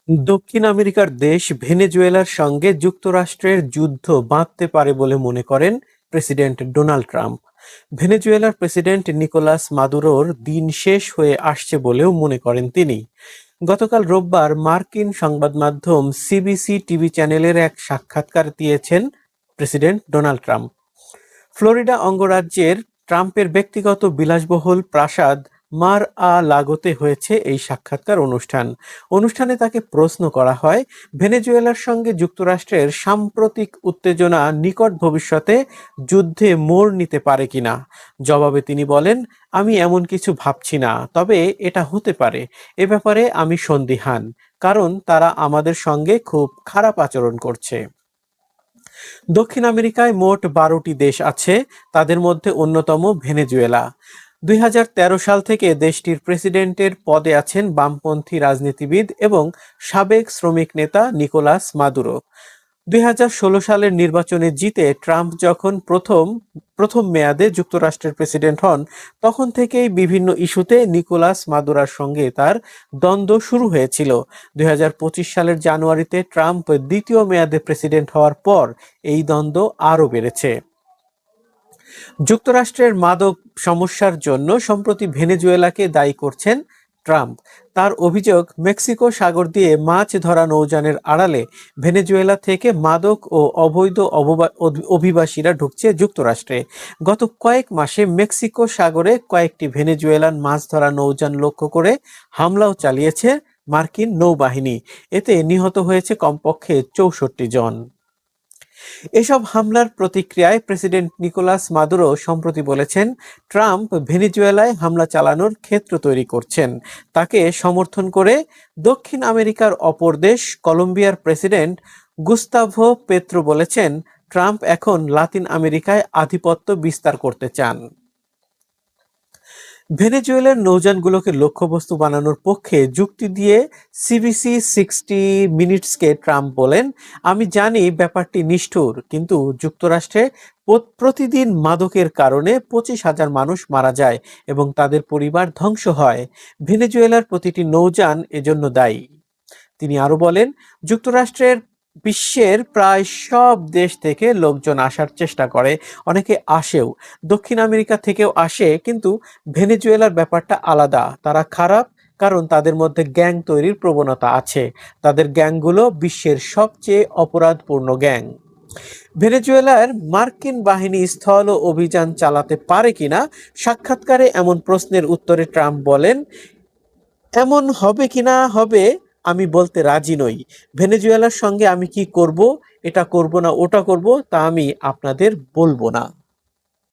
দক্ষিণ আমেরিকার দেশ ভেনেজুয়েলার সঙ্গে যুক্তরাষ্ট্রের যুদ্ধ বাঁধতে পারে বলে মনে করেন প্রেসিডেন্ট ডোনাল্ড ট্রাম্প। ভেনেজুয়েলার প্রেসিডেন্ট নিকোলাস মাদুরোর দিন শেষ হয়ে আসছে বলেও মনে করেন তিনি। গতকাল রোববার মার্কিন সংবাদ মাধ্যম সিবিসি টিভি চ্যানেলের এক সাক্ষাৎকার দিয়েছেন প্রেসিডেন্ট ডোনাল্ড ট্রাম্প। ফ্লোরিডা অঙ্গরাজ্যের ট্রাম্পের ব্যক্তিগত বিলাসবহুল প্রাসাদ মার আ লাগোতে হয়েছে এই সাক্ষাৎকার অনুষ্ঠানে তাকে প্রশ্ন করা হয়, ভেনেজুয়েলার সঙ্গে যুক্তরাষ্ট্রের সাম্প্রতিক উত্তেজনা নিকট ভবিষ্যতে যুদ্ধে মোড় নিতে পারে কিনা। জবাবে তিনি বলেন, আমি এমন কিছু ভাবছি না, তবে এটা হতে পারে। এ ব্যাপারে আমি সন্দিহান, কারণ তারা আমাদের সঙ্গে খুব খারাপ আচরণ করছে। দক্ষিণ আমেরিকায় মোট 12টি দেশ আছে, তাদের মধ্যে অন্যতম ভেনেজুয়েলা। 2013 সাল থেকে দেশটির প্রেসিডেন্টের পদে আছেন বামপন্থী রাজনীতিবিদ এবং সাবেক শ্রমিক নেতা নিকোলাস মাদুরো। 2016 সালের নির্বাচনে জিতে ট্রাম্প যখন প্রথম মেয়াদে যুক্তরাষ্ট্রের প্রেসিডেন্ট হন, তখন থেকেই বিভিন্ন ইস্যুতে নিকোলাস মাদুরার সঙ্গে তার দ্বন্দ্ব শুরু হয়েছিল। 2025 সালের জানুয়ারিতে ট্রাম্প দ্বিতীয় মেয়াদে প্রেসিডেন্ট হওয়ার পর এই দ্বন্দ্ব আরও বেড়েছে। যুক্তরাষ্ট্রের মাদক সমস্যার জন্য সম্প্রতি ভেনেজুয়েলাকে দায়ী করছেন ট্রাম্প। তার অভিযোগ, মেক্সিকো সাগর দিয়ে মাছ ধরা নৌযানের আড়ালে ভেনেজুয়েলা থেকে মাদক ও অবৈধ অভিবাসীরা ঢুকছে যুক্তরাষ্ট্রে। গত কয়েক মাসে মেক্সিকো সাগরে কয়েকটি ভেনেজুয়েলান মাছ ধরা নৌযান লক্ষ্য করে হামলাও চালিয়েছে মার্কিন নৌবাহিনী। এতে নিহত হয়েছে কমপক্ষে 64 জন। এসব হামলার প্রতিক্রিয়ায় প্রেসিডেন্ট নিকোলাস মাদুরো সম্প্রতি বলেছেন, ট্রাম্প ভেনেজুয়েলায় হামলা চালানোর ক্ষেত্র তৈরি করছেন। তাকে সমর্থন করে দক্ষিণ আমেরিকার অপর দেশ কলম্বিয়ার প্রেসিডেন্ট গুস্তাভো পেত্রো বলেছেন, ট্রাম্প এখন লাতিন আমেরিকায় আধিপত্য বিস্তার করতে চান। ভেনেজুয়েলার নৌযানগুলোকে লক্ষ্যবস্তু বানানোর পক্ষে যুক্তি দিয়ে সিবিসি 60 মিনিটসকে ট্রাম্প বলেন, আমি জানি ব্যাপারটি নিষ্ঠুর, কিন্তু যুক্তরাষ্ট্রে প্রতিদিন মাদকের কারণে 25,000 মানুষ মারা যায় এবং তাদের পরিবার ধ্বংস হয়। ভেনেজুয়েলার প্রতিটি নৌযান এজন্য দায়ী। তিনি আরো বলেন, যুক্তরাষ্ট্রের বিশ্বের প্রায় সব দেশ থেকে লোকজন আসার চেষ্টা করে, অনেকে আসেও, দক্ষিণ আমেরিকা থেকেও আসে, কিন্তু ভেনেজুয়েলার ব্যাপারটা আলাদা। তারা খারাপ, কারণ তাদের মধ্যে গ্যাং তৈরির প্রবণতা আছে। তাদের গ্যাংগুলো বিশ্বের সবচেয়ে অপরাধপূর্ণ গ্যাং। ভেনেজুয়েলার মার্কিন বাহিনী স্থল অভিযান চালাতে পারে কিনা সাক্ষাৎকারে এমন প্রশ্নের উত্তরে ট্রাম্প বলেন, এমন হবে কিনা হবে আমি বলতে রাজি নই। ভেনেজুয়েলার সঙ্গে আমি কি করব, এটা করব না ওটা করব, তা আমি আপনাদের বলবো না।